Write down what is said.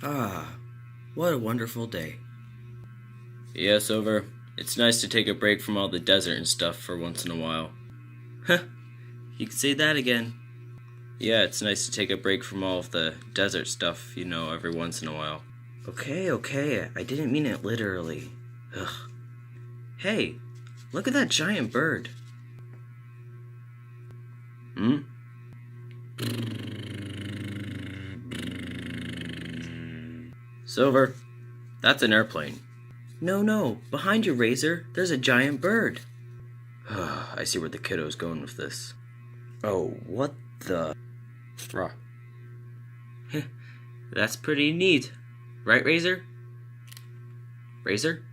Ah, what a wonderful day. Yeah, Silver. It's nice to take a break from all the desert and stuff for once in a while. Huh, you can say that again. Yeah, it's nice to take a break from all of the desert stuff, every once in a while. Okay, I didn't mean it literally. Ugh. Hey, look at that giant bird. Hmm? Silver, that's an airplane. No, behind you, Razor, there's a giant bird. I see where the kiddo's going with this. Oh, what the... Rah. That's pretty neat. Right, Razor? Razor?